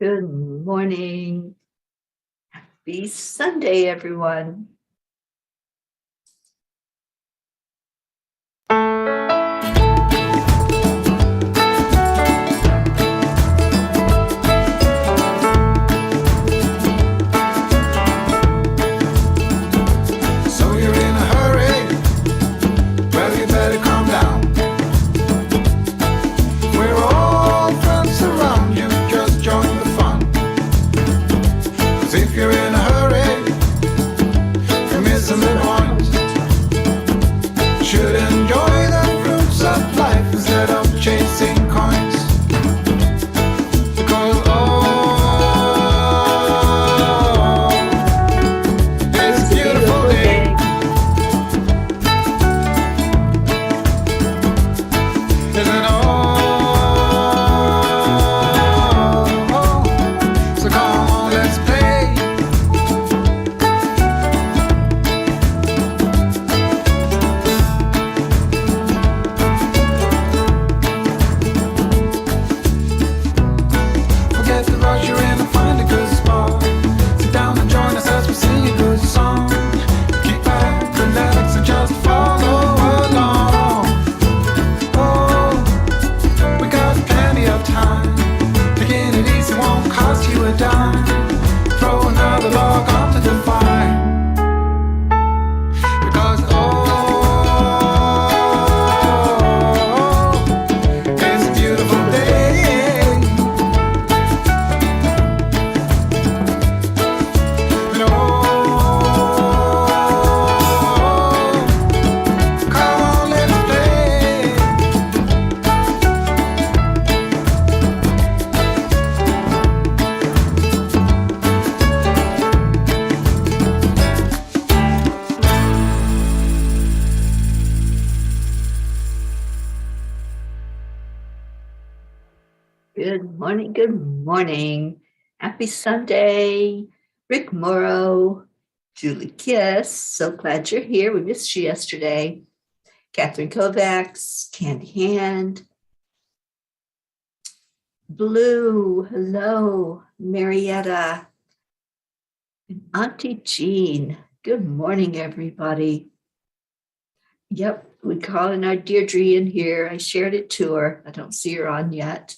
Good morning. Happy Sunday, everyone. So you're in a hurry? Well, you better calm down. We're all friends around you, just join the fun. 'Cause if you're in a hurry, you're missing the point. Should enjoy the fruits of life instead of chasing coins. Because it's a beautiful day. Isn't all? So come on, let's play. Forget the rush you're in and find a good spot. Sit down and join us as we sing a good song. Keep back, relax, and just follow along. Oh, we got plenty of time. Taking it easy won't cost you a dime. Throw another log onto the fire. Because it's a beautiful day. And come on, let's play. Good morning. Good morning. Happy Sunday. Rick Morrow, Julie Kiss. So glad you're here. We missed you yesterday. Catherine Kovacs, Candy Hand. Blue, hello. Marietta. And Auntie Jean. Good morning, everybody. Yep, we call in our Deirdre in here. I shared it to her. I don't see her on yet.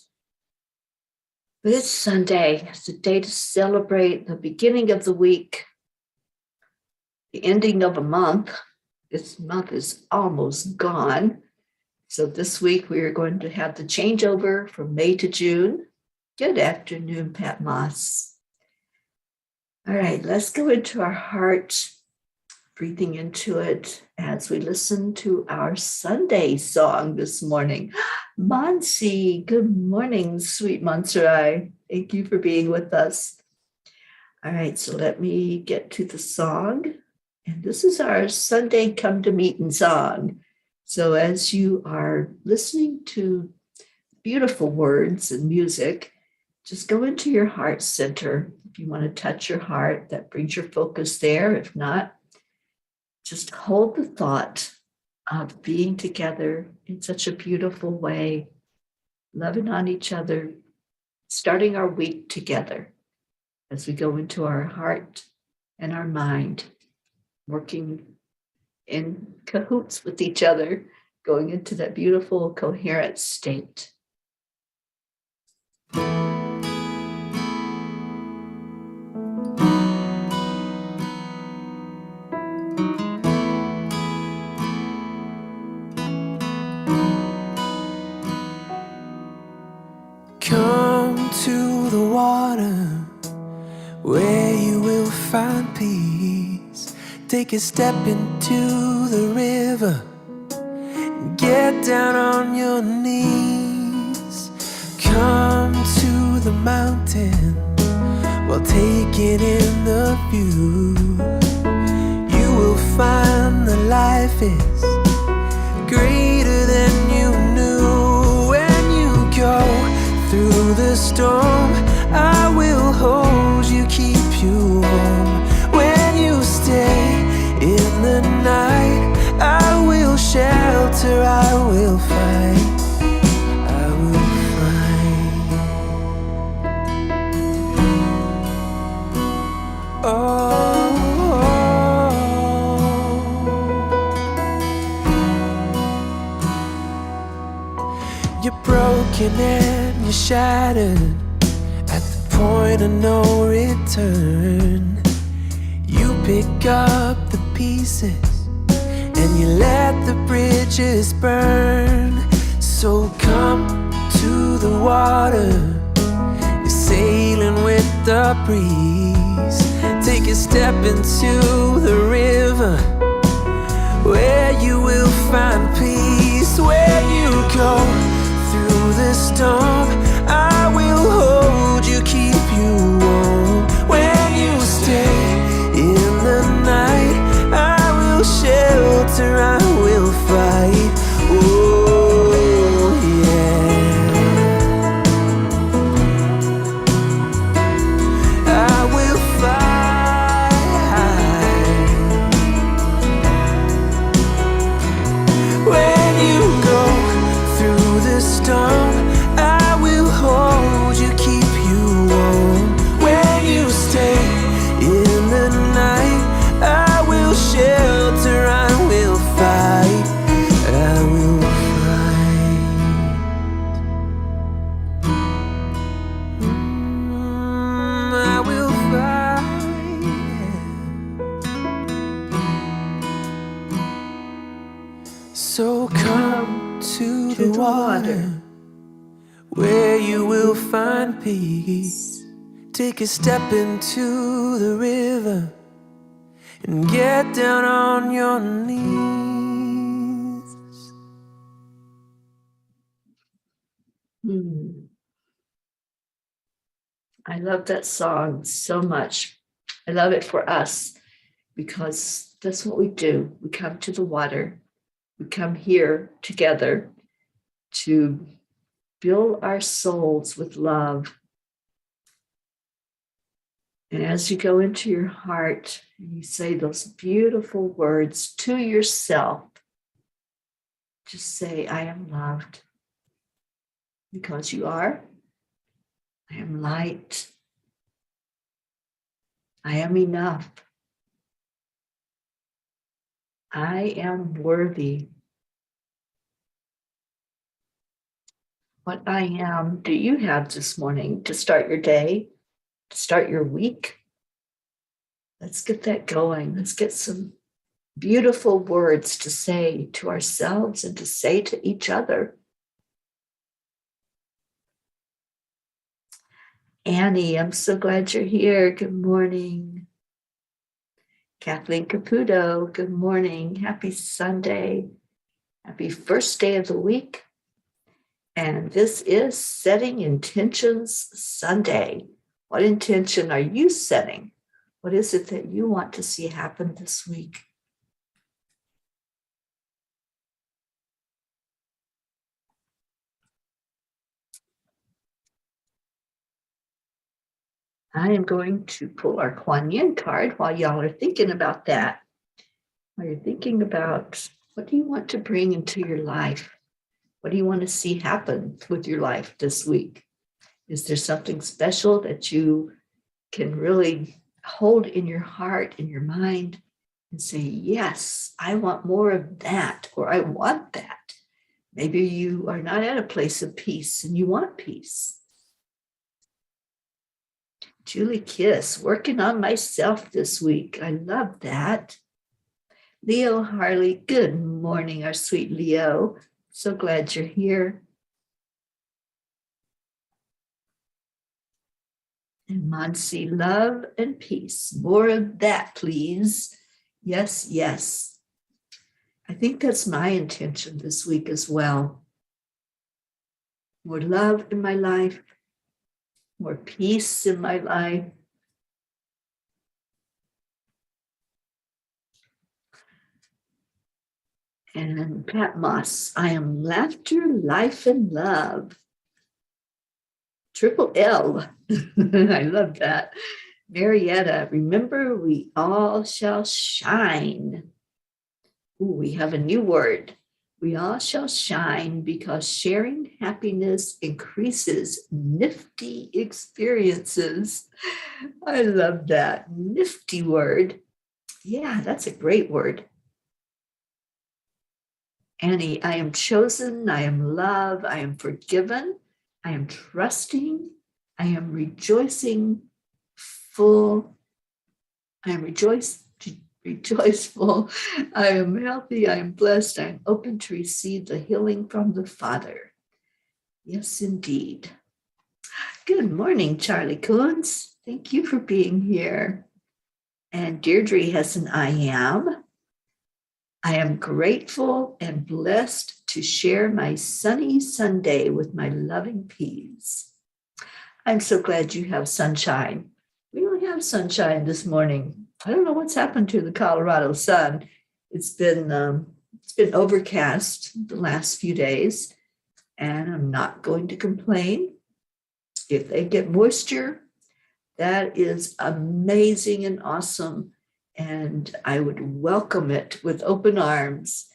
But it's Sunday. It's a day to celebrate the beginning of the week, the ending of a month. This month is almost gone. So this week we are going to have the changeover from May to June. Good afternoon, Pat Moss. All right, let's go into our heart, breathing into it as we listen to our Sunday song this morning. Monsi, good morning, sweet Montserrat. Thank you for being with us. All right, so let me get to the song. And this is our Sunday Come to Meeting song. So as you are listening to beautiful words and music, just go into your heart center. If you want to touch your heart, that brings your focus there. If not, just hold the thought of being together in such a beautiful way, loving on each other, starting our week together as we go into our heart and our mind, working in cahoots with each other, going into that beautiful, coherent state. Come to the water where you will find peace. Take a step into the river. Get down on your knees. Come to the mountain while taking in the view. You will find that life is greater than you knew. When you go through the storm, I will hold you, keep you warm. When you stay in the night, I will shelter, I will fight, I will fight. you're shattered at the point of no return, you pick up the pieces and you let the bridges burn. So come to the water, you're sailing with the breeze. Take a step into the river, where you will find peace. Where you go through the storm, I will hold you, keep you warm. When you stay in the night, I will shelter, I will fight. Oh yeah, I will fight. When you go through the storm, I will hold you, keep you warm. When you stay in the night, I will shelter, I will fight, I will fight. I will fight. So come to the water, where you will find peace. Take a step into the river and get down on your knees. I love that song so much. I love it for us because that's what we do. We come to the water. We come here together to fill our souls with love. And as you go into your heart and you say those beautiful words to yourself, just say, I am loved. Because you are. I am light. I am enough. I am worthy. What I am do you have this morning to start your day, to start your week? Let's get that going. Let's get some beautiful words to say to ourselves and to say to each other. Annie, I'm so glad you're here. Good morning. Kathleen Caputo, good morning. Happy Sunday. Happy first day of the week. And this is Setting Intentions Sunday. What intention are you setting? What is it that you want to see happen this week? I am going to pull our Kuan Yin card while y'all are thinking about that. While you're thinking about what do you want to bring into your life? What do you want to see happen with your life this week? Is there something special that you can really hold in your heart, in your mind, and say, yes, I want more of that, or I want that. Maybe you are not at a place of peace and you want peace. Julie Kiss, working on myself this week. I love that. Leo Harley, good morning, our sweet Leo. So glad you're here. And Monsi, love and peace. More of that, please. Yes, yes. I think that's my intention this week as well. More love in my life, more peace in my life. And Pat Moss, I am laughter, life, and love. Triple L. I love that. Marietta, remember we all shall shine. Ooh, we have a new word. We all shall shine because sharing happiness increases nifty experiences. I love that. Nifty word. Yeah, that's a great word. Annie, I am chosen, I am loved, I am forgiven, I am trusting. I am rejoicing full. I am rejoiceful. I am healthy. I am blessed. I am open to receive the healing from the Father. Yes, indeed. Good morning, Charlie Coons. Thank you for being here. And Deirdre has an I am. I am grateful and blessed to share my sunny Sunday with my loving peas. I'm so glad you have sunshine. We don't have sunshine this morning. I don't know what's happened to the Colorado sun. It's been overcast the last few days, and I'm not going to complain. If they get moisture, that is amazing and awesome. And I would welcome it with open arms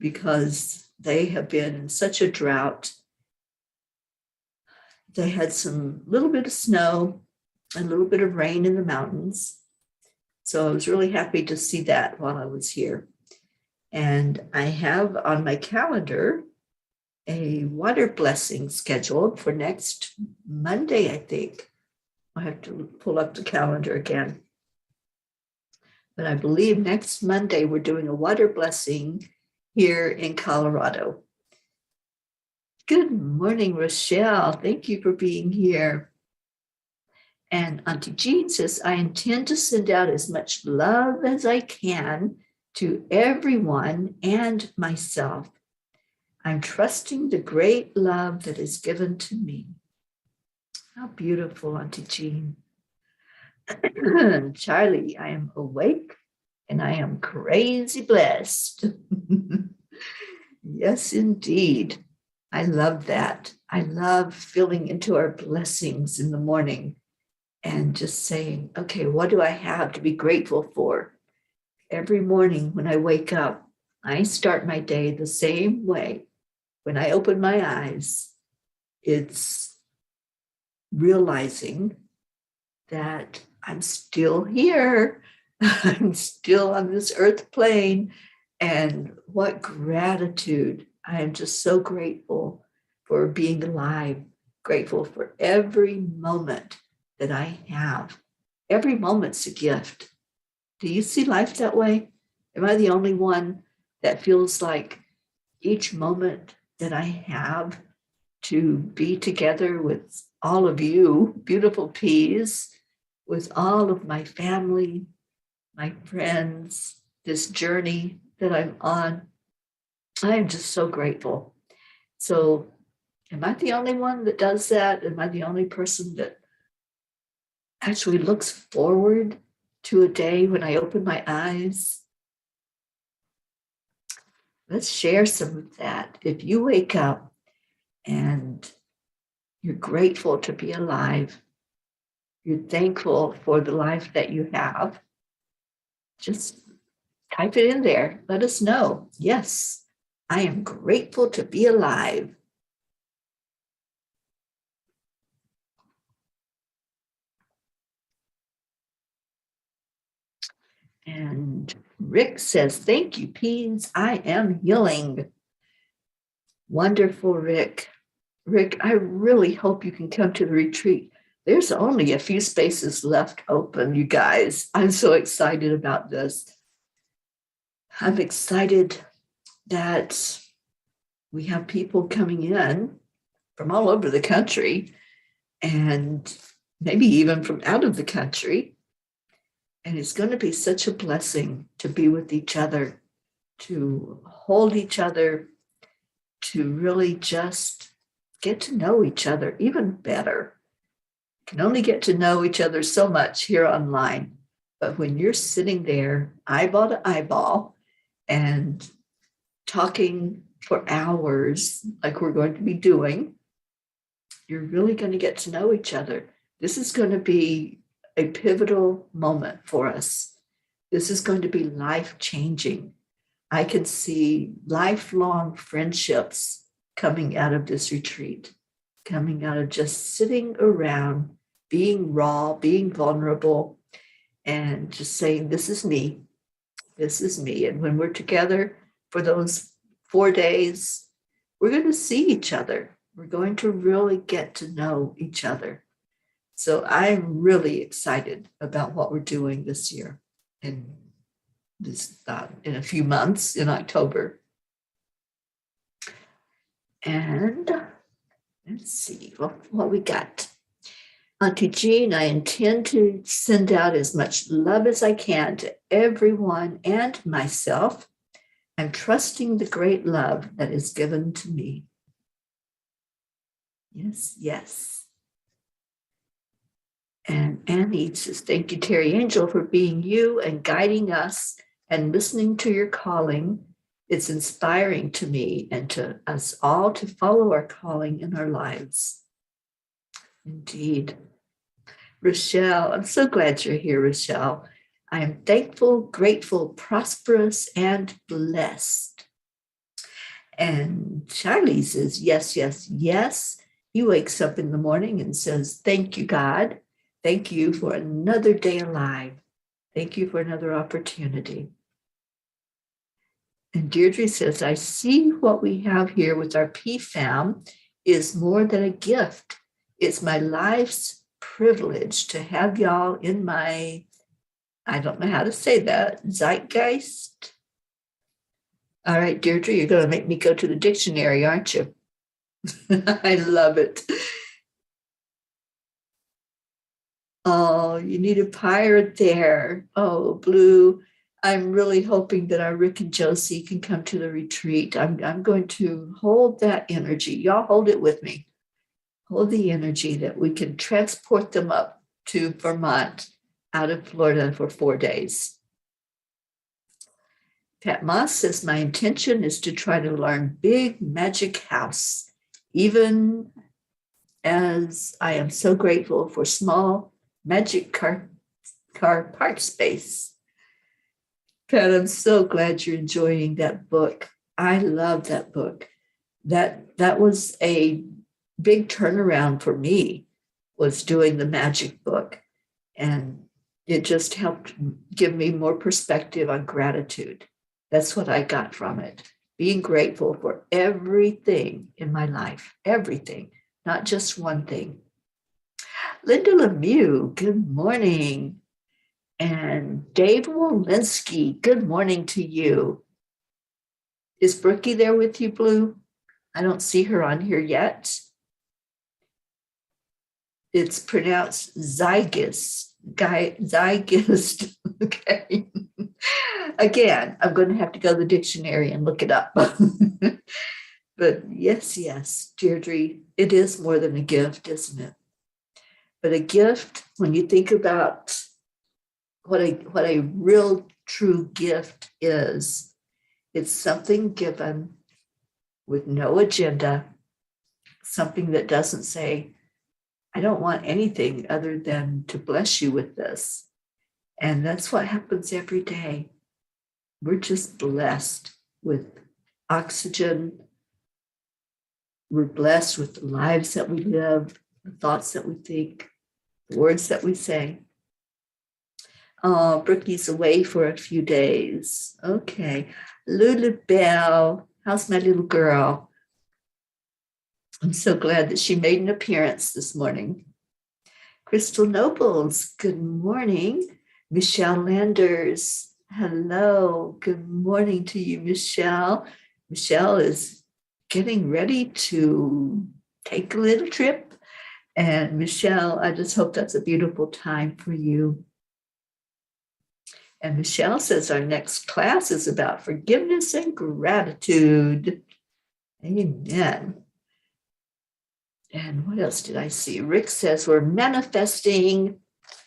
because they have been in such a drought. They had some little bit of snow and a little bit of rain in the mountains. So I was really happy to see that while I was here. And I have on my calendar a water blessing scheduled for next Monday, I think. I have to pull up the calendar again. But I believe next Monday we're doing a water blessing here in Colorado. Good morning, Rochelle. Thank you for being here. And Auntie Jean says, I intend to send out as much love as I can to everyone and myself. I'm trusting the great love that is given to me. How beautiful, Auntie Jean. Charlie, I am awake and I am crazy blessed. Yes, indeed. I love that. I love filling into our blessings in the morning and just saying, okay, what do I have to be grateful for? Every morning when I wake up, I start my day the same way. When I open my eyes, it's realizing that I'm still here. I'm still on this earth plane. And what gratitude. I am just so grateful for being alive, grateful for every moment that I have. Every moment's a gift. Do you see life that way? Am I the only one that feels like each moment that I have to be together with all of you, beautiful peas, with all of my family, my friends, this journey that I'm on? I am just so grateful. So am I the only one that does that? Am I the only person that actually looks forward to a day when I open my eyes? Let's share some of that. If you wake up and you're grateful to be alive, you're thankful for the life that you have, just type it in there. Let us know. Yes, I am grateful to be alive. And Rick says, thank you, Peas. I am healing. Wonderful, Rick. Rick, I really hope you can come to the retreat. There's only a few spaces left open, you guys. I'm so excited about this. I'm excited that we have people coming in from all over the country and maybe even from out of the country. And it's going to be such a blessing to be with each other, to hold each other, to really just get to know each other even better. You can only get to know each other so much here online. But when you're sitting there eyeball to eyeball and talking for hours like we're going to be doing, you're really going to get to know each other. This is going to be a pivotal moment for us. This is going to be life-changing. I can see lifelong friendships coming out of this retreat, coming out of just sitting around, being raw, being vulnerable, and just saying, this is me. This is me. And when we're together for those 4 days, we're going to see each other. We're going to really get to know each other. So I'm really excited about what we're doing this year in a few months in October. And let's see what we got. Auntie Jean, I intend to send out as much love as I can to everyone and myself. I'm trusting the great love that is given to me. Yes, yes. And Annie says, thank you, Teri Angel, for being you and guiding us and listening to your calling. It's inspiring to me and to us all to follow our calling in our lives. Indeed. Rochelle, I'm so glad you're here, Rochelle. I am thankful, grateful, prosperous, and blessed. And Charlie says, yes, yes, yes. He wakes up in the morning and says, thank you, God. Thank you for another day alive. Thank you for another opportunity. And Deirdre says, I see what we have here with our PFAM is more than a gift. It's my life's privilege to have y'all in my, I don't know how to say that, zeitgeist. All right, Deirdre, you're going to make me go to the dictionary, aren't you? I love it. Oh, you need a pirate there. Oh, Blue. I'm really hoping that our Rick and Josie can come to the retreat. I'm going to hold that energy. Y'all hold it with me. Hold the energy that we can transport them up to Vermont out of Florida for 4 days. Pat Moss says, my intention is to try to learn Big Magic House, even as I am so grateful for small magic car park space. Pat, I'm so glad you're enjoying that book. I love that book. That was a big turnaround for me, was doing the magic book. And it just helped give me more perspective on gratitude. That's what I got from it. Being grateful for everything in my life, everything, not just one thing. Linda Lemieux, good morning. And Dave Walensky, good morning to you. Is Brookie there with you, Blue? I don't see her on here yet. It's pronounced zygous. Zygous. Okay. Again, I'm going to have to go to the dictionary and look it up. But yes, Deirdre, it is more than a gift, isn't it? But a gift, when you think about what a real true gift is, it's something given with no agenda, something that doesn't say, I don't want anything other than to bless you with this. And that's what happens every day. We're just blessed with oxygen. We're blessed with the lives that we live, the thoughts that we think, the words that we say. Oh, Brookie's away for a few days. Okay. Lulu Bell, how's my little girl? I'm so glad that she made an appearance this morning. Crystal Nobles, good morning. Michelle Landers, hello. Good morning to you, Michelle. Michelle is getting ready to take a little trip. And Michelle, I just hope that's a beautiful time for you. And Michelle says our next class is about forgiveness and gratitude. Amen. And what else did I see? Rick says we're manifesting.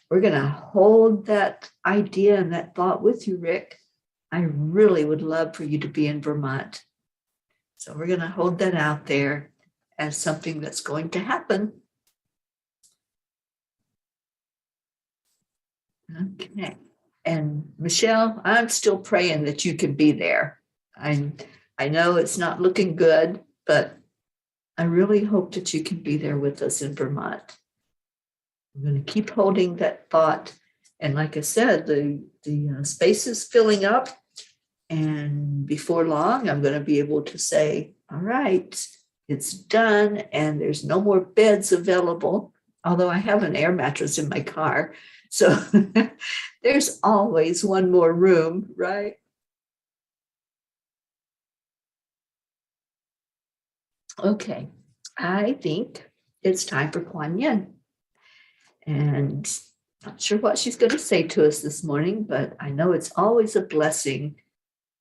We're going to hold that idea and that thought with you, Rick. I really would love for you to be in Vermont. So we're going to hold that out there as something that's going to happen. Okay. And Michelle, I'm still praying that you can be there. I know it's not looking good, but I really hope that you can be there with us in Vermont. I'm going to keep holding that thought. And like I said, the space is filling up. And before long, I'm going to be able to say, all right, it's done and there's no more beds available, although I have an air mattress in my car. So there's always one more room, right? Okay, I think it's time for Kuan Yin. And not sure what she's going to say to us this morning, but I know it's always a blessing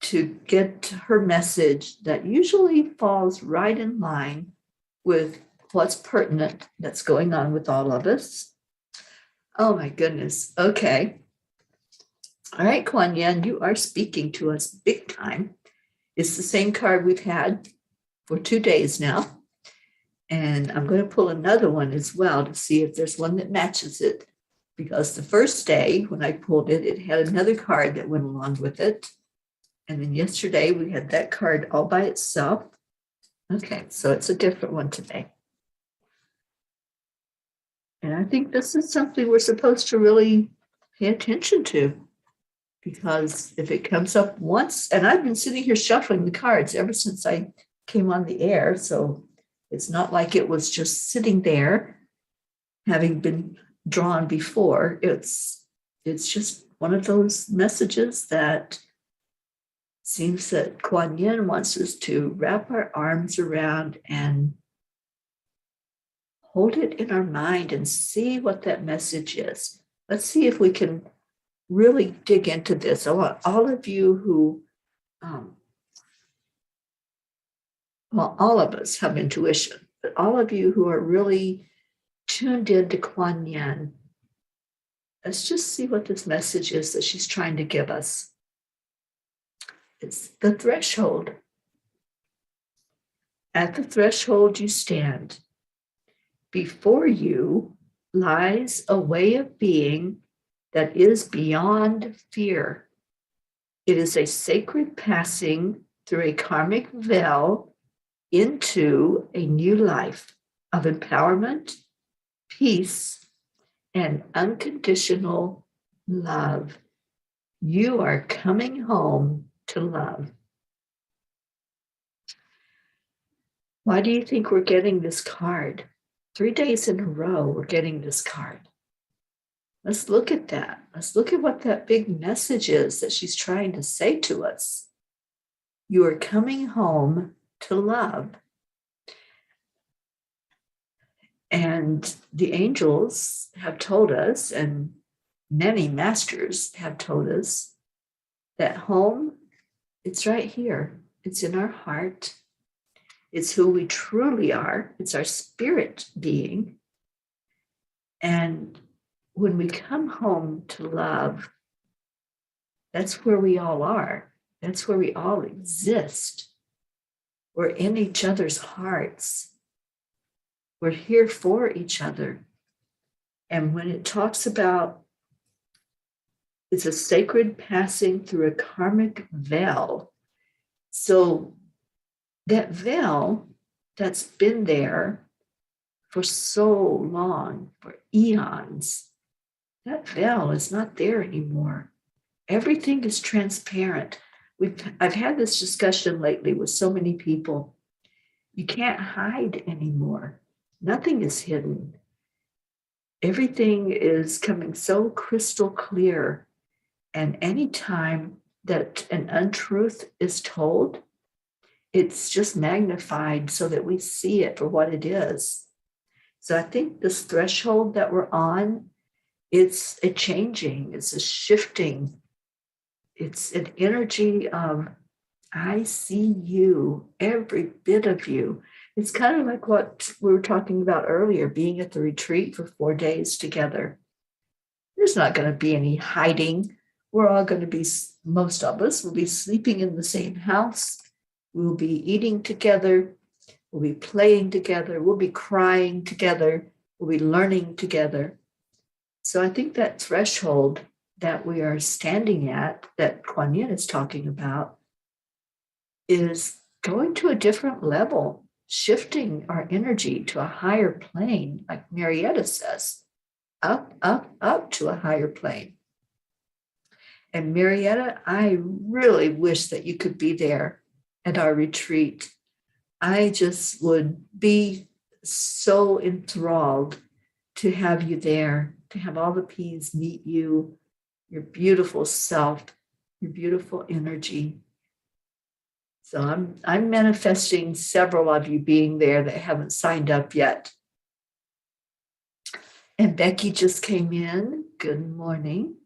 to get her message that usually falls right in line with what's pertinent that's going on with all of us. Oh my goodness. Okay. All right, Kuan Yin, you are speaking to us big time. It's the same card we've had for 2 days now. And I'm going to pull another one as well to see if there's one that matches it. Because the first day when I pulled it, it had another card that went along with it. And then yesterday we had that card all by itself. Okay, so it's a different one today. And I think this is something we're supposed to really pay attention to. Because if it comes up once, and I've been sitting here shuffling the cards ever since I came on the air, so it's not like it was just sitting there having been drawn before. It's just one of those messages that seems that Kuan Yin wants us to wrap our arms around and hold it in our mind and see what that message is. Let's see if we can really dig into this. I want all of you who, well, all of us have intuition, but all of you who are really tuned into Kuan Yin, let's just see what this message is that she's trying to give us. It's the threshold. At the threshold you stand. Before you lies a way of being that is beyond fear. It is a sacred passing through a karmic veil into a new life of empowerment, peace, and unconditional love. You are coming home to love. Why do you think we're getting this card? 3 days in a row, we're getting this card. Let's look at that. Let's look at what that big message is that she's trying to say to us. You are coming home to love. And the angels have told us, and many masters have told us, that home, it's right here. It's in our heart. It's who we truly are. It's our spirit being. And when we come home to love, that's where we all are. That's where we all exist. We're in each other's hearts. We're here for each other. And when it talks about it's a sacred passing through a karmic veil. So that veil that's been there for so long, for eons, that veil is not there anymore. Everything is transparent. I've had this discussion lately with so many people. You can't hide anymore. Nothing is hidden. Everything is coming so crystal clear. And any time that an untruth is told, it's just magnified so that we see it for what it is. So I think this threshold that we're on, it's a changing, it's a shifting. It's an energy of, I see you, every bit of you. It's kind of like what we were talking about earlier, being at the retreat for 4 days together. There's not going to be any hiding. We're all going to be, most of us will be sleeping in the same house. We'll be eating together. We'll be playing together. We'll be crying together. We'll be learning together. So I think that threshold that we are standing at, that Kuan Yin is talking about, is going to a different level, shifting our energy to a higher plane, like Marietta says, up, up, up to a higher plane. And Marietta, I really wish that you could be there at our retreat. I just would be so enthralled to have you there, to have all the P's meet you, your beautiful self, your beautiful energy. So I'm manifesting several of you being there that haven't signed up yet. And Becky just came in. Good morning.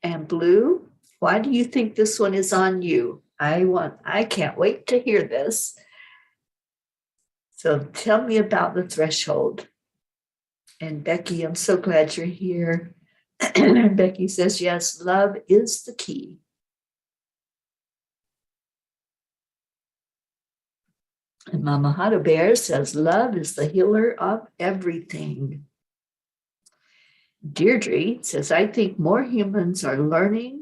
And Blue, why do you think this one is on you? I can't wait to hear this. So tell me about the threshold. And Becky, I'm so glad you're here. And Becky says, yes, love is the key. And Mama Hada Bear says, love is the healer of everything. Deirdre says, I think more humans are learning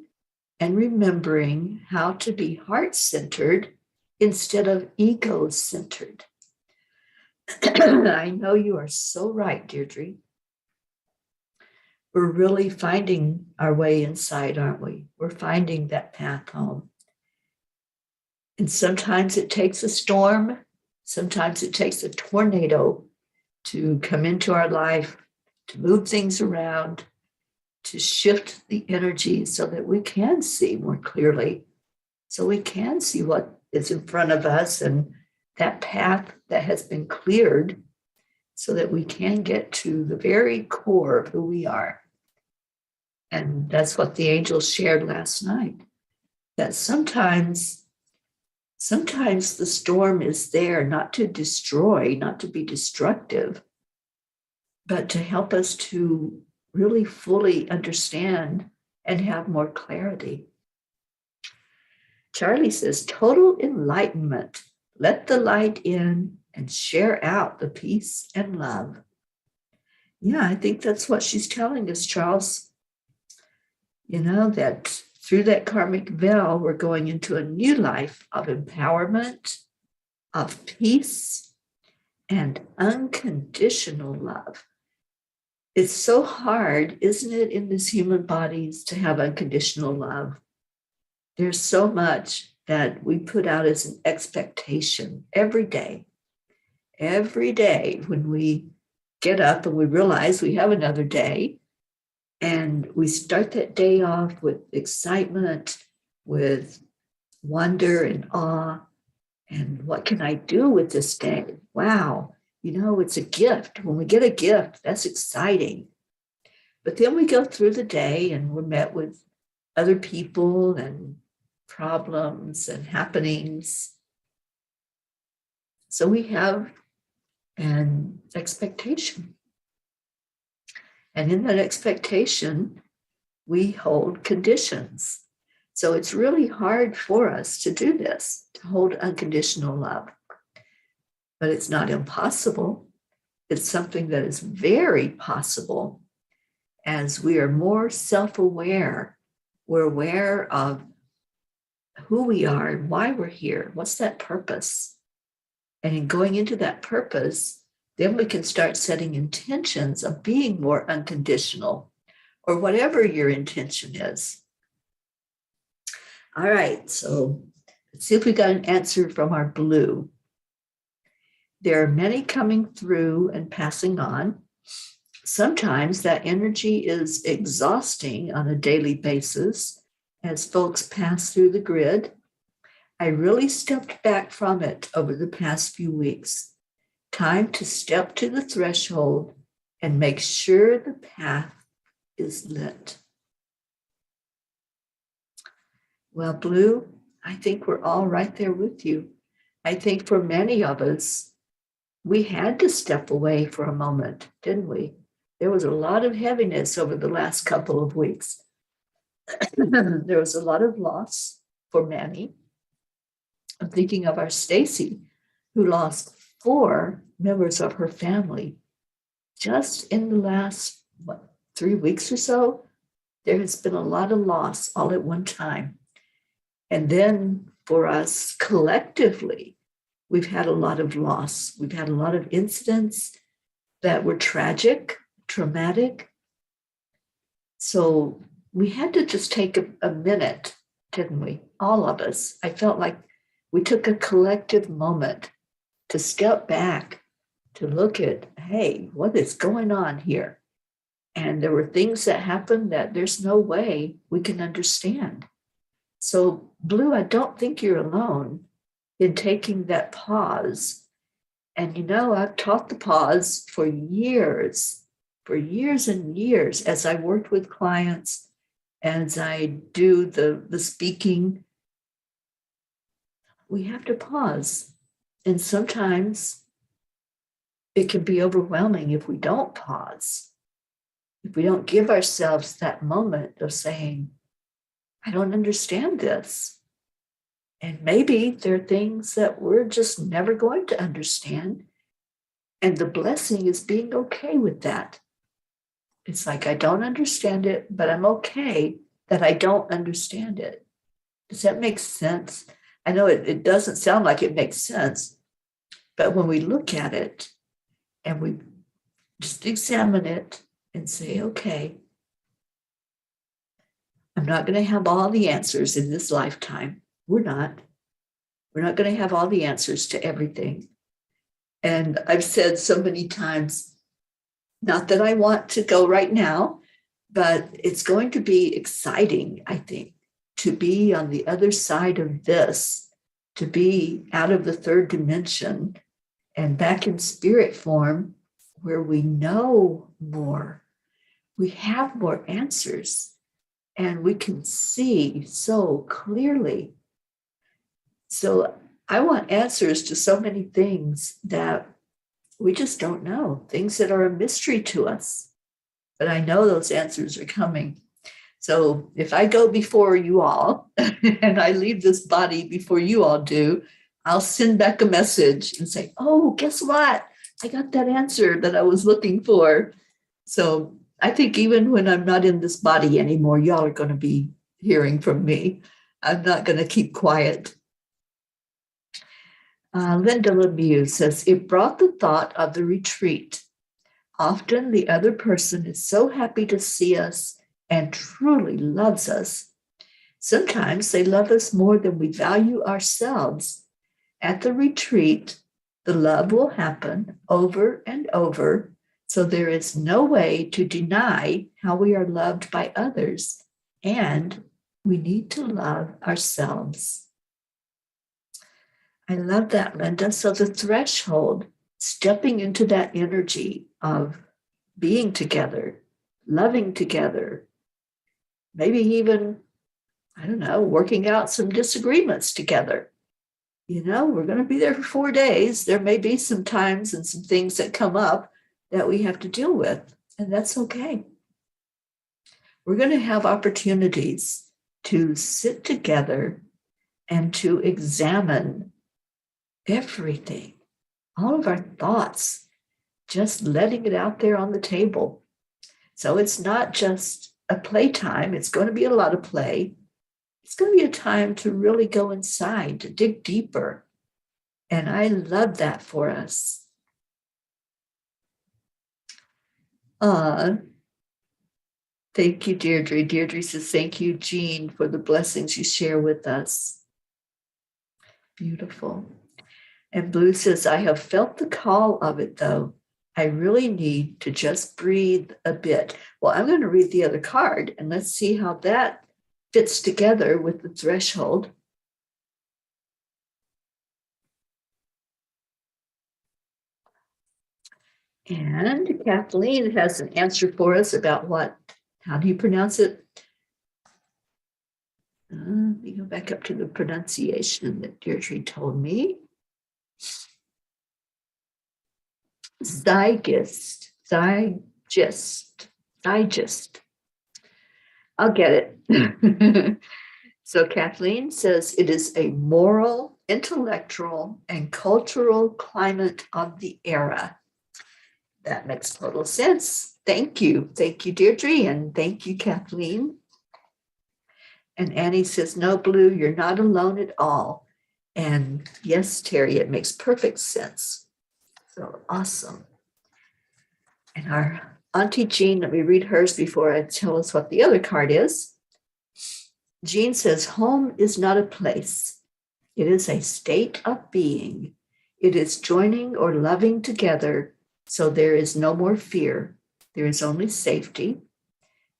and remembering how to be heart-centered instead of ego-centered. I know you are so right, Deirdre. We're really finding our way inside, aren't we? We're finding that path home. And sometimes it takes a storm. Sometimes it takes a tornado to come into our life, to move things around, to shift the energy so that we can see more clearly, so we can see what is in front of us and that path that has been cleared so that we can get to the very core of who we are. And that's what the angels shared last night, that sometimes the storm is there not to destroy, not to be destructive, but to help us to really fully understand and have more clarity. Charlie says, total enlightenment. Let the light in and share out the peace and love. Yeah, I think that's what she's telling us, Charles. You know, that through that karmic veil, we're going into a new life of empowerment, of peace, and unconditional love. It's so hard, isn't it, in these human bodies to have unconditional love? There's so much that we put out as an expectation every day. Every day when we get up and we realize we have another day, and we start that day off with excitement, with wonder and awe, and what can I do with this day? Wow, you know, it's a gift. When we get a gift, that's exciting. But then we go through the day and we're met with other people and problems and happenings. So we have an expectation. And in that expectation, we hold conditions. So it's really hard for us to do this, to hold unconditional love. But it's not impossible. It's something that is very possible as we are more self-aware. We're aware of who we are and why we're here. What's that purpose? And in going into that purpose, then we can start setting intentions of being more unconditional, or whatever your intention is. All right, so let's see if we got an answer from our Blue. There are many coming through and passing on. Sometimes that energy is exhausting on a daily basis as folks pass through the grid. I really stepped back from it over the past few weeks. Time to step to the threshold and make sure the path is lit. Well, Blue, I think we're all right there with you. I think for many of us, we had to step away for a moment, didn't we? There was a lot of heaviness over the last couple of weeks. There was a lot of loss for many. I'm thinking of our Stacy, who lost 4 members of her family just in the last, 3 weeks or so. There has been a lot of loss all at one time. And then for us collectively, we've had a lot of loss. We've had a lot of incidents that were tragic, traumatic. So we had to just take a minute, didn't we? All of us. I felt like we took a collective moment to step back, to look at, hey, what is going on here? And there were things that happened that there's no way we can understand. So, Blue, I don't think you're alone in taking that pause. And I've taught the pause for years and years as I worked with clients, as I do the speaking. We have to pause. And sometimes it can be overwhelming if we don't pause, if we don't give ourselves that moment of saying, I don't understand this. And maybe there are things that we're just never going to understand. And the blessing is being okay with that. It's like, I don't understand it, but I'm okay that I don't understand it. Does that make sense? I know it doesn't sound like it makes sense, but when we look at it and we just examine it and say, okay, I'm not going to have all the answers in this lifetime. We're not going to have all the answers to everything. And I've said so many times, not that I want to go right now, but it's going to be exciting, I think, to be on the other side of this, to be out of the third dimension and back in spirit form where we know more. We have more answers and we can see so clearly. So I want answers to so many things that we just don't know, things that are a mystery to us. But I know those answers are coming. So if I go before you all and I leave this body before you all do, I'll send back a message and say, oh, guess what? I got that answer that I was looking for. So I think even when I'm not in this body anymore, y'all are going to be hearing from me. I'm not going to keep quiet. Linda Lemieux says, it brought the thought of the retreat. Often the other person is so happy to see us and truly loves us. Sometimes they love us more than we value ourselves. At the retreat, the love will happen over and over, so there is no way to deny how we are loved by others, and we need to love ourselves. I love that, Linda. So the threshold, stepping into that energy of being together, loving together, maybe even, I don't know, working out some disagreements together. We're going to be there for 4 days. There may be some times and some things that come up that we have to deal with, and that's okay. We're going to have opportunities to sit together and to examine everything, all of our thoughts, just letting it out there on the table. So it's not just a playtime. It's going to be a lot of play. It's going to be a time to really go inside, to dig deeper. And I love that for us. Thank you, Deirdre. Deirdre says, thank you, Jean, for the blessings you share with us. Beautiful. And Blue says, I have felt the call of it, though. I really need to just breathe a bit. Well, I'm going to read the other card, and let's see how that fits together with the threshold. And Kathleen has an answer for us about how do you pronounce it? Let me go back up to the pronunciation that Deirdre told me. Digest. I'll get it. So Kathleen says it is a moral, intellectual, and cultural climate of the era. That makes total sense. Thank you. Thank you, Deirdre, and thank you, Kathleen. And Annie says, no, Blue, you're not alone at all. And yes, Teri, it makes perfect sense. So awesome. And our Auntie Jean, let me read hers before I tell us what the other card is. Jean says, home is not a place. It is a state of being. It is joining or loving together, so there is no more fear. There is only safety.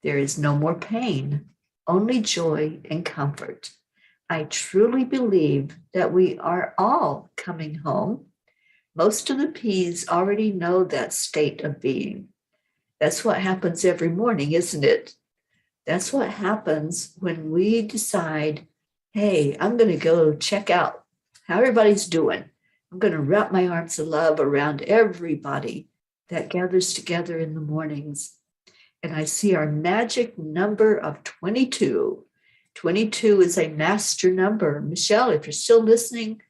There is no more pain, only joy and comfort. I truly believe that we are all coming home. Most of the P's already know that state of being. That's what happens every morning, isn't it? That's what happens when we decide, hey, I'm going to go check out how everybody's doing. I'm going to wrap my arms of love around everybody that gathers together in the mornings. And I see our magic number of 22. 22 is a master number. Michelle, if you're still listening,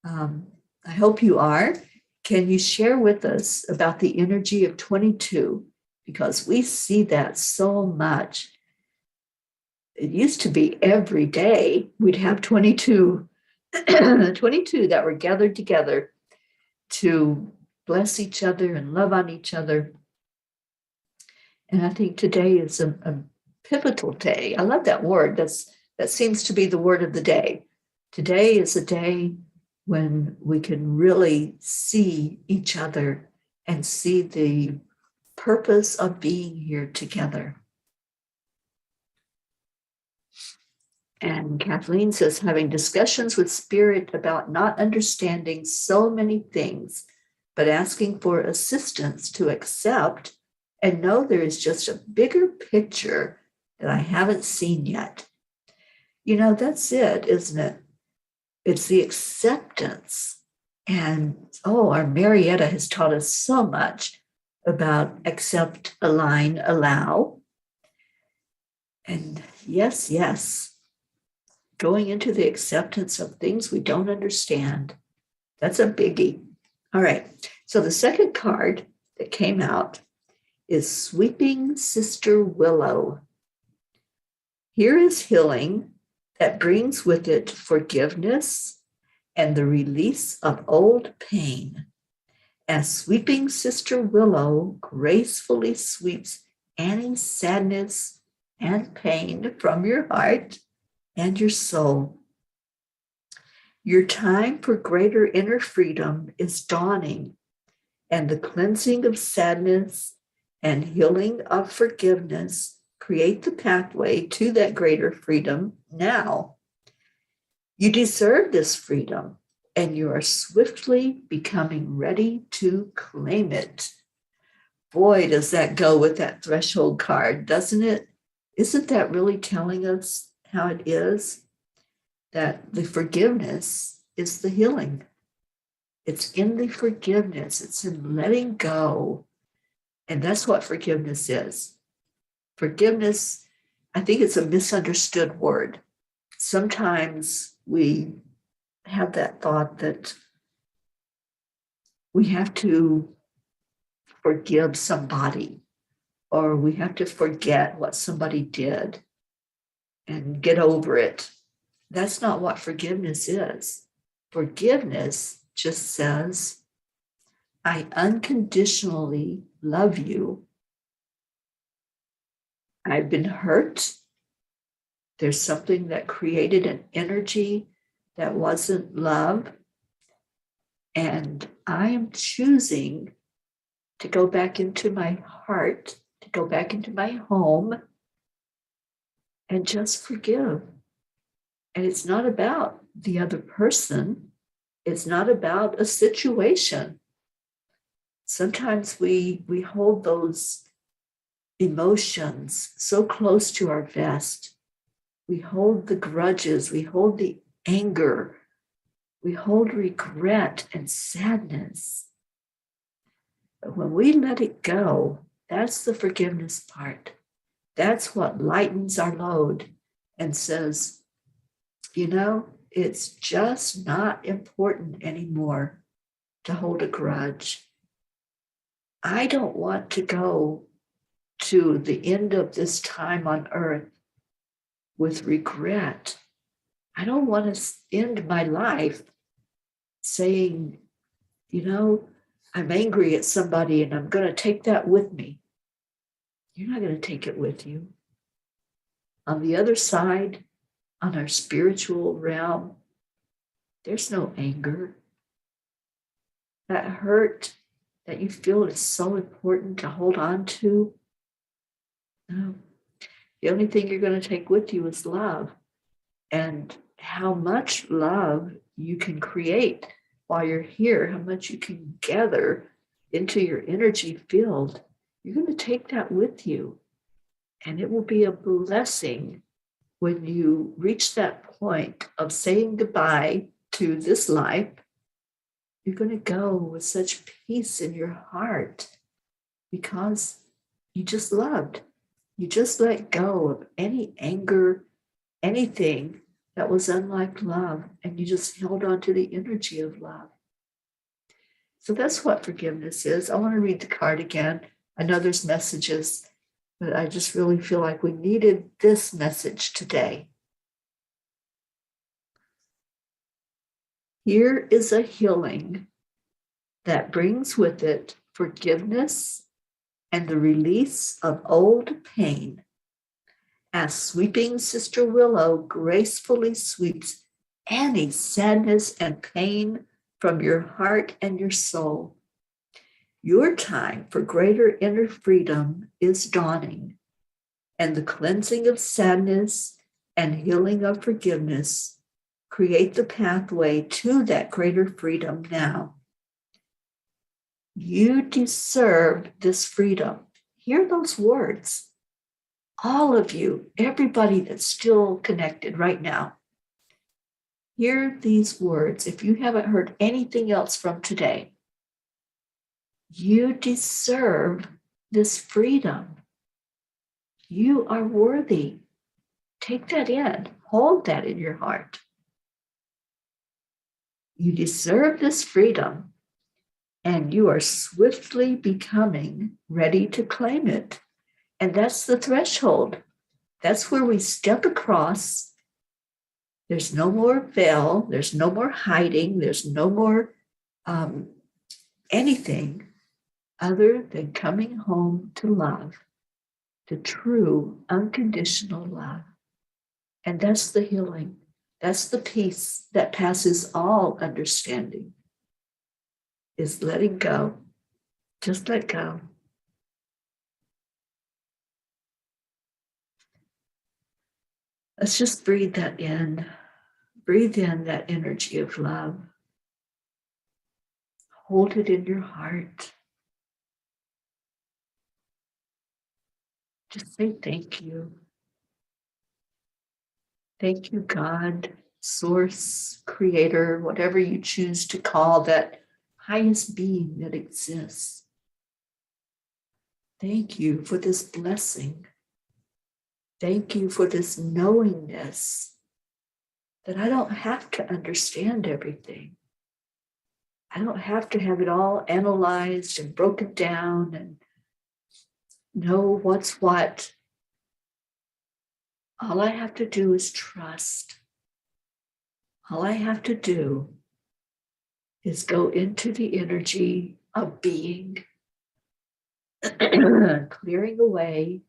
I hope you are. Can you share with us about the energy of 22? Because we see that so much. It used to be every day we'd have 22, 22 that were gathered together to bless each other and love on each other. And I think today is a pivotal day. I love that word. That seems to be the word of the day. Today is a day when we can really see each other and see the purpose of being here together. And Kathleen says, having discussions with Spirit about not understanding so many things, but asking for assistance to accept and know there is just a bigger picture that I haven't seen yet. You know, that's it, isn't it? It's the acceptance. And our Marietta has taught us so much about accept, align, allow. And yes, going into the acceptance of things we don't understand. That's a biggie. All right. So the second card that came out is Sweeping Sister Willow. Here is healing that brings with it forgiveness and the release of old pain. As Sweeping Sister Willow gracefully sweeps any sadness and pain from your heart and your soul. Your time for greater inner freedom is dawning, and the cleansing of sadness and healing of forgiveness create the pathway to that greater freedom now. You deserve this freedom, and you are swiftly becoming ready to claim it. Boy, does that go with that threshold card, doesn't it? Isn't that really telling us how it is? That the forgiveness is the healing. It's in the forgiveness. It's in letting go. And that's what forgiveness is. Forgiveness, I think it's a misunderstood word. Sometimes we have that thought that we have to forgive somebody, or we have to forget what somebody did and get over it. That's not what forgiveness is. Forgiveness just says, I unconditionally love you. I've been hurt. There's something that created an energy that wasn't love. And I am choosing to go back into my heart, to go back into my home and just forgive. And it's not about the other person. It's not about a situation. Sometimes we hold those emotions so close to our vest. We hold the grudges, we hold the anger, we hold regret and sadness. But when we let it go, that's the forgiveness part. That's what lightens our load and says, you know, it's just not important anymore to hold a grudge. I don't want to go to the end of this time on earth with regret. I don't want to end my life saying, you know, I'm angry at somebody and I'm going to take that with me. You're not going to take it with you. On the other side, on our spiritual realm, There's no anger. That hurt that you feel is so important to hold on to. No. The only thing you're going to take with you is love. And how much love you can create while you're here, how much you can gather into your energy field, you're going to take that with you. And it will be a blessing when you reach that point of saying goodbye to this life. You're going to go with such peace in your heart because you just loved. You just let go of any anger, anything that was unlike love, and you just held on to the energy of love. So that's what forgiveness is. I want to read the card again. I know there's messages, but I just really feel like we needed this message today. Here is a healing that brings with it forgiveness and the release of old pain, as sweeping Sister Willow gracefully sweeps any sadness and pain from your heart and your soul. Your time for greater inner freedom is dawning, and the cleansing of sadness and healing of forgiveness create the pathway to that greater freedom now. You deserve this freedom. Hear those words. All of you, everybody that's still connected right now, hear these words. If you haven't heard anything else from today, you deserve this freedom. You are worthy. Take that in. Hold that in your heart. You deserve this freedom, and you are swiftly becoming ready to claim it. And that's the threshold. That's where we step across. There's no more veil. There's no more hiding. There's no more anything other than coming home to love, to true unconditional love. And that's the healing. That's the peace that passes all understanding, is letting go. Just let go. Let's just breathe that in. Breathe in that energy of love. Hold it in your heart. Just say thank you. Thank you, God, Source, Creator, whatever you choose to call that highest being that exists. Thank you for this blessing. Thank you for this knowingness that I don't have to understand everything. I don't have to have it all analyzed and broken down and know what's what. All I have to do is trust. All I have to do is go into the energy of being, clearing away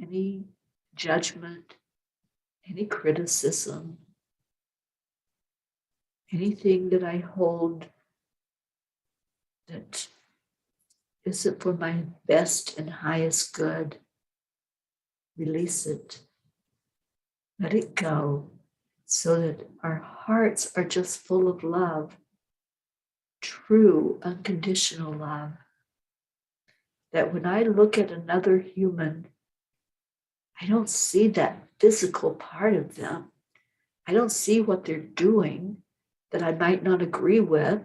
any judgment, any criticism, anything that I hold that isn't for my best and highest good. Release it. Let it go so that our hearts are just full of love, true, unconditional love. That when I look at another human, I don't see that physical part of them. I don't see what they're doing that I might not agree with.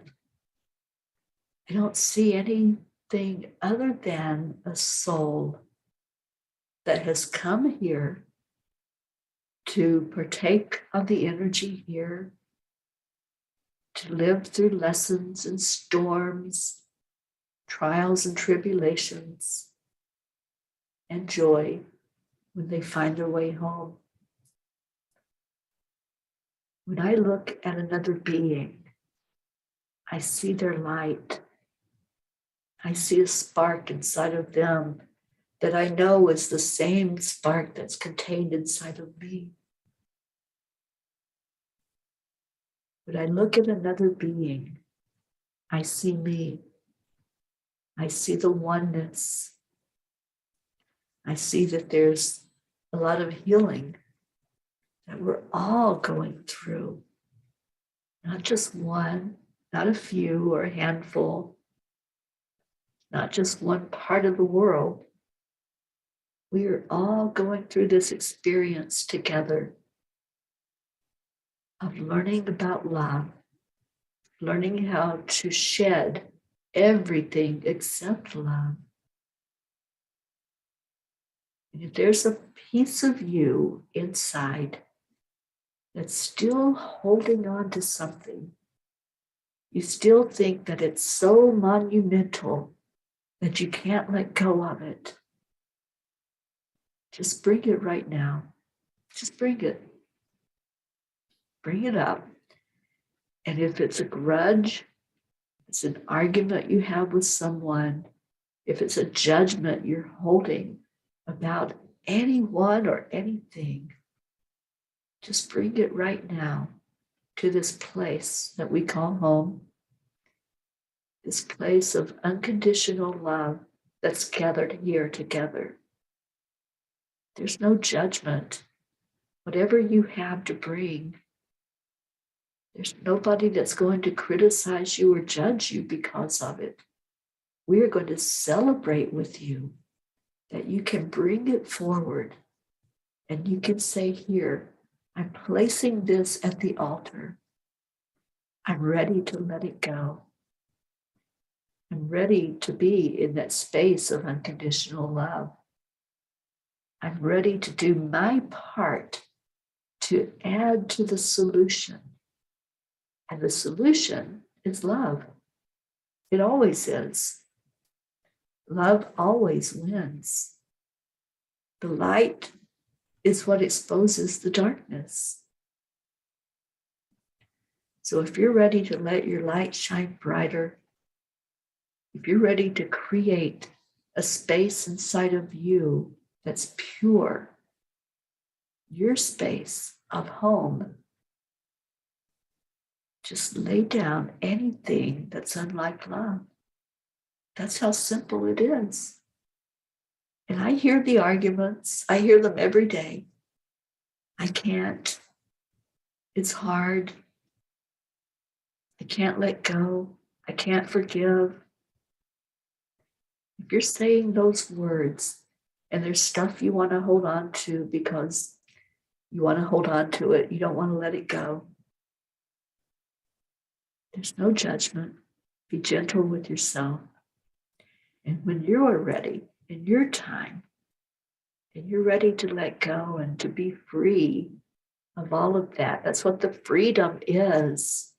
I don't see anything other than a soul that has come here to partake of the energy here, to live through lessons and storms, trials and tribulations, and joy when they find their way home. When I look at another being, I see their light. I see a spark inside of them that I know is the same spark that's contained inside of me. When I look at another being, I see me. I see the oneness. I see that there's a lot of healing that we're all going through. Not just one, not a few or a handful, not just one part of the world. We are all going through this experience together of learning about love, learning how to shed everything except love. And if there's a piece of you inside that's still holding on to something, you still think that it's so monumental that you can't let go of it, just bring it right now. Just bring it. Bring it up. And if it's a grudge, it's an argument you have with someone, if it's a judgment you're holding about anyone or anything, just bring it right now to this place that we call home, this place of unconditional love that's gathered here together. There's no judgment. Whatever you have to bring, there's nobody that's going to criticize you or judge you because of it. We are going to celebrate with you that you can bring it forward and you can say, here, I'm placing this at the altar. I'm ready to let it go. I'm ready to be in that space of unconditional love. I'm ready to do my part to add to the solution. And the solution is love. It always is. Love always wins. The light is what exposes the darkness. So if you're ready to let your light shine brighter, if you're ready to create a space inside of you that's pure, your space of home, just lay down anything that's unlike love. That's how simple it is. And I hear the arguments. I hear them every day. I can't. It's hard. I can't let go. I can't forgive. If you're saying those words and there's stuff you want to hold on to because you want to hold on to it, you don't want to let it go, there's no judgment. Be gentle with yourself. And when you are ready, in your time, and you're ready to let go and to be free of all of that, that's what the freedom is.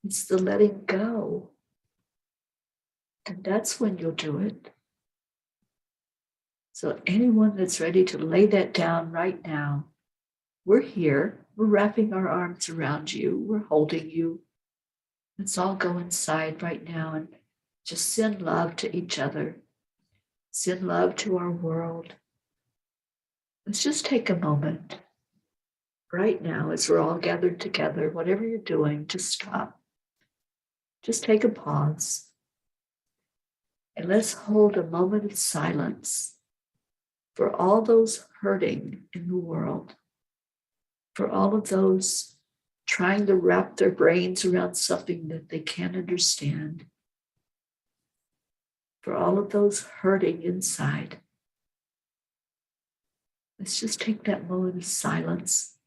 It's the letting go. And that's when you'll do it. So anyone that's ready to lay that down right now, we're here. We're wrapping our arms around you. We're holding you. Let's all go inside right now and just send love to each other. Send love to our world. Let's just take a moment right now as we're all gathered together. Whatever you're doing, just stop. Just take a pause. And let's hold a moment of silence for all those hurting in the world, for all of those trying to wrap their brains around something that they can't understand, for all of those hurting inside. Let's just take that moment of silence.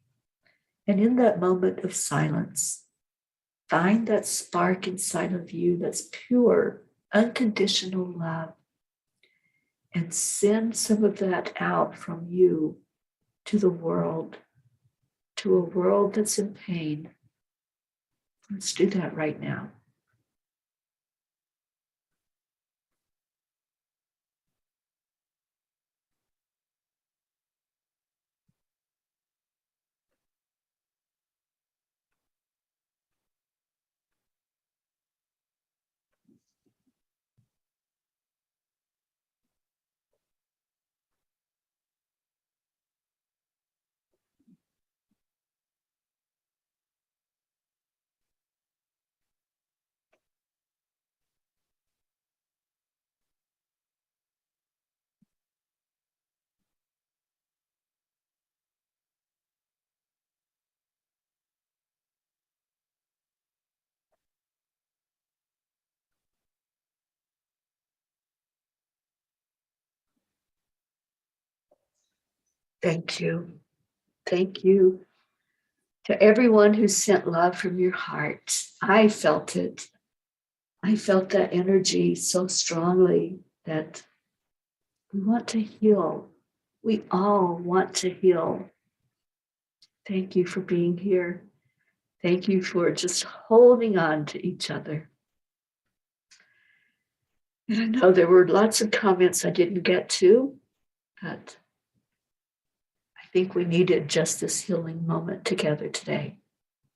And in that moment of silence, find that spark inside of you that's pure, unconditional love. And send some of that out from you to the world, to a world that's in pain. Let's do that right now. Thank you. Thank you to everyone who sent love from your heart. I felt it. I felt that energy so strongly that we want to heal. We all want to heal. Thank you for being here. Thank you for just holding on to each other. And I know there were lots of comments I didn't get to, but I think we needed just this healing moment together today.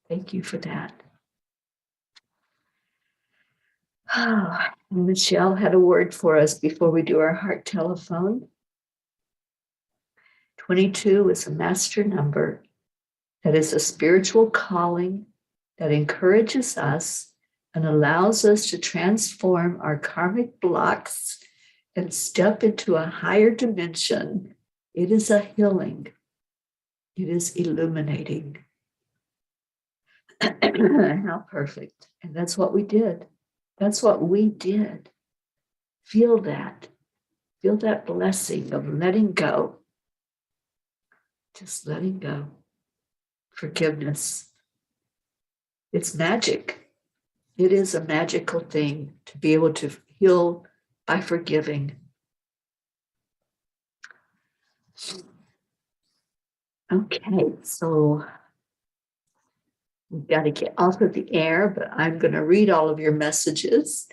Thank you for that. Michelle had a word for us before we do our heart telephone. 22 is a master number that is a spiritual calling that encourages us and allows us to transform our karmic blocks and step into a higher dimension. It is a healing. It is illuminating. How perfect. And that's what we did. That's what we did. Feel that. Feel that blessing of letting go. Just letting go. Forgiveness. It's magic. It is a magical thing to be able to heal by forgiving. Okay, so we've got to get off of the air, but I'm going to read all of your messages.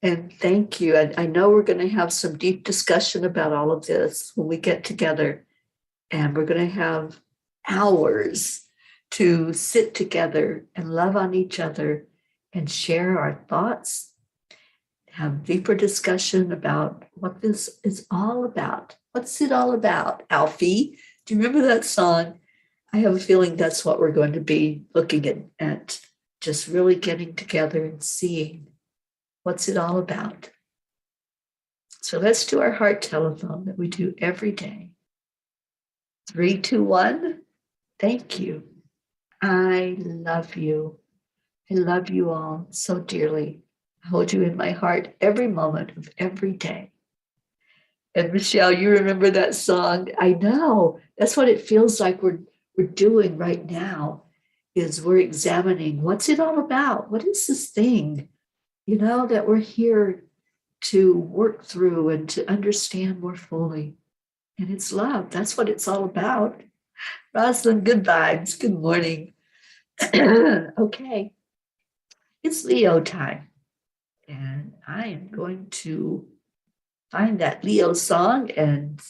And thank you. I know we're going to have some deep discussion about all of this when we get together. And we're going to have hours to sit together and love on each other and share our thoughts, have deeper discussion about what this is all about. What's it all about, Alfie? Do you remember that song? I have a feeling that's what we're going to be looking at just really getting together and seeing what's it all about. So let's do our heart telephone that we do every day. 3, 2, 1. Thank you. I love you. I love you all so dearly. I hold you in my heart every moment of every day. And Michelle, you remember that song? I know. That's what it feels like we're doing right now, is we're examining what's it all about? What is this thing, that we're here to work through and to understand more fully. And it's love. That's what it's all about. Rosalind, good vibes. Good morning. Okay. It's Leo time. And I am going to find that Leo song and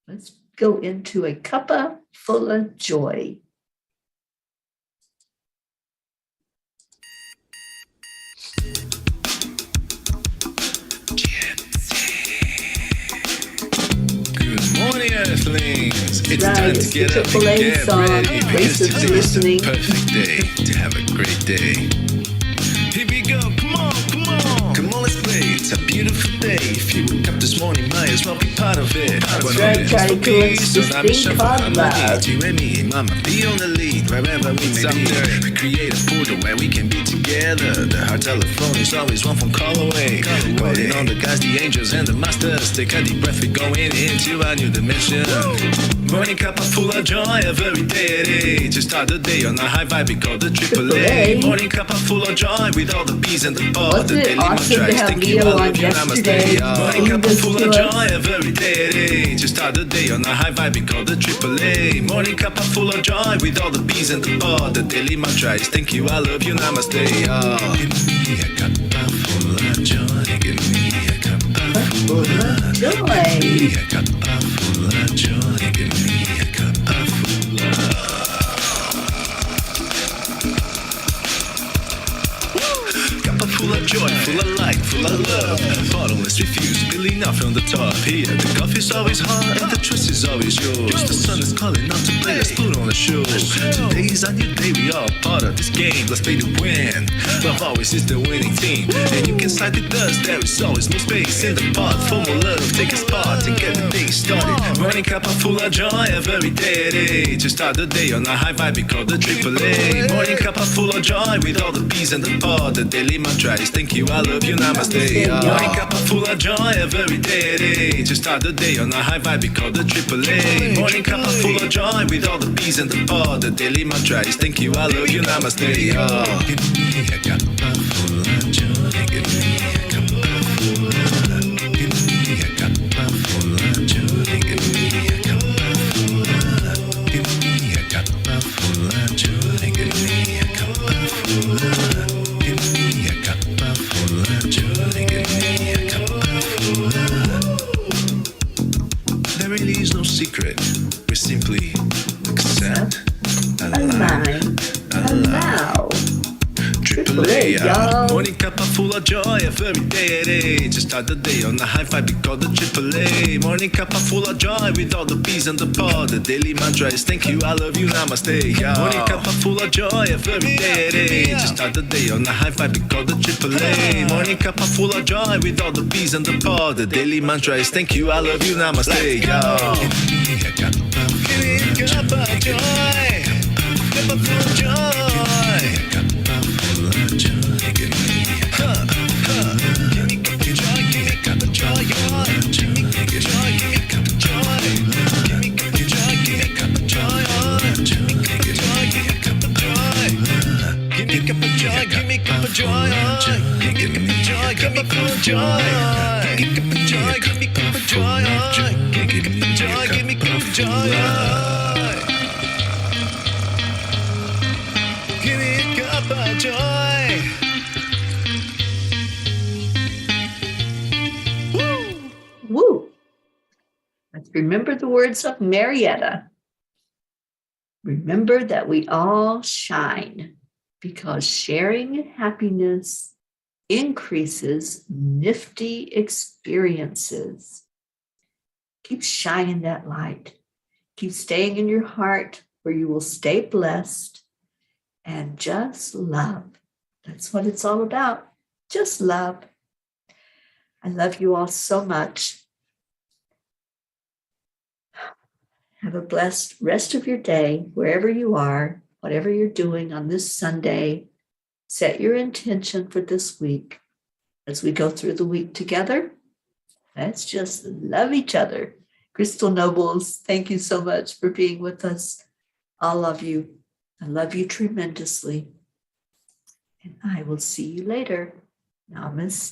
let's go into a Cuppa Fulla Joy. Morning, Earthlings! It's Right, time to it's get the up Cuppa and get song. ready because Grace is today is the listening. perfect day to have a great day. Here we go, come on, come on! Come on, let's play, it's a beautiful day. If you woke up this morning, might as well be part of it. That's right, Charlie Cool's this thing called love. You and me, mama, be on the lead wherever we may be. We create a portal where we can be together. The heart telephone is always one phone call away. Calling on the guys, the angels, and the masters. Take a deep breath, we're going into a new dimension. Morning Cuppa Fulla Joy every day. To start the day on a high vibe, we call the AAA. Morning Cuppa Fulla Joy with all the bees and the pod. Wasn't it awesome to have Leo on yesterday? Morning Cuppa Fulla Joy every day. To start the day on a high vibe, we call the AAA. Morning Cuppa Fulla Joy with all the bees and the pod. The daily mantra is thank you, I love you, namaste. Give me a Cuppa Fulla Joy. Give me a Cuppa Fulla Joy. Give me a Cuppa Fulla Joy. Give me a Cuppa Fulla. Cuppa full of joy, full of light, full of love. Bottomless refuse, spilling out from the top. Here, the coffee's always hot and the choice is always yours. The sun is calling out to play, let's put on a show. Today's a new day, we all part of this game. Let's play to win. Love always is the winning team. And you can slide with us, there is always no space in the pot for more love. Take a spot and get the day started. Morning Cuppa Fulla Joy every day. To start the day on a high vibe, we call the AAA. Morning Cuppa Fulla Joy with all the peas and the pod. The daily mantra is thank you, I love you, namaste. Morning Cuppa Fulla Joy every day. To start the day on a high vibe, we call the AAA. Morning Cuppa Fulla Joy with all the peas and the pod. The daily mantra is thank you, I love you, namaste. Give me a cuppa full of joy. Give me a cuppa full of. Give me a cuppa full of joy. Give me a cuppa full of. Give me a cuppa full of joy. Give me a cuppa full of. Give me a cuppa full of joy. Give me a cuppa full of. There really is no secret. We simply accept, Align, allow. AAA, y'all. Morning Cuppa Fulla Joy every day. To start the day on a high vibe, we call the AAA. Morning Cuppa Fulla Joy with all the peas and the pod. The daily mantra is thank you, I love you, namaste. Morning Cuppa Fulla Joy every day. To start the day on a high vibe, we call the AAA. Morning Cuppa Fulla Joy with all the peas and the pod. The daily mantra is thank you, I love you, namaste. Give me a cuppa full of joy. Cuppa full of joy. Cuppa full of joy. Give me a cuppa full of. Give me a cuppa joy. Give me a cuppa joy. Give me a cuppa joy. Give me a cuppa joy. Give me a cuppa joy. Give me a cuppa joy. Give me a cuppa joy. Give me a cuppa joy. Give me a cuppa joy. Give me a cuppa joy. Give me full of joy. Give me a cuppa joy. Give me a cuppa joy. Give me a cuppa joy. Give me a cuppa joy. Give me a cuppa joy. Woo! Let's remember the words of Marietta. Remember that we all shine because sharing happiness increases nifty experiences. Keep shining that light. Keep staying in your heart where you will stay blessed and just love. That's what it's all about. Just love. I love you all so much. Have a blessed rest of your day, wherever you are, whatever you're doing on this Sunday. Set your intention for this week. As we go through the week together, let's just love each other. Crystal Nobles, thank you so much for being with us. I love you. I love you tremendously. And I will see you later. Namaste.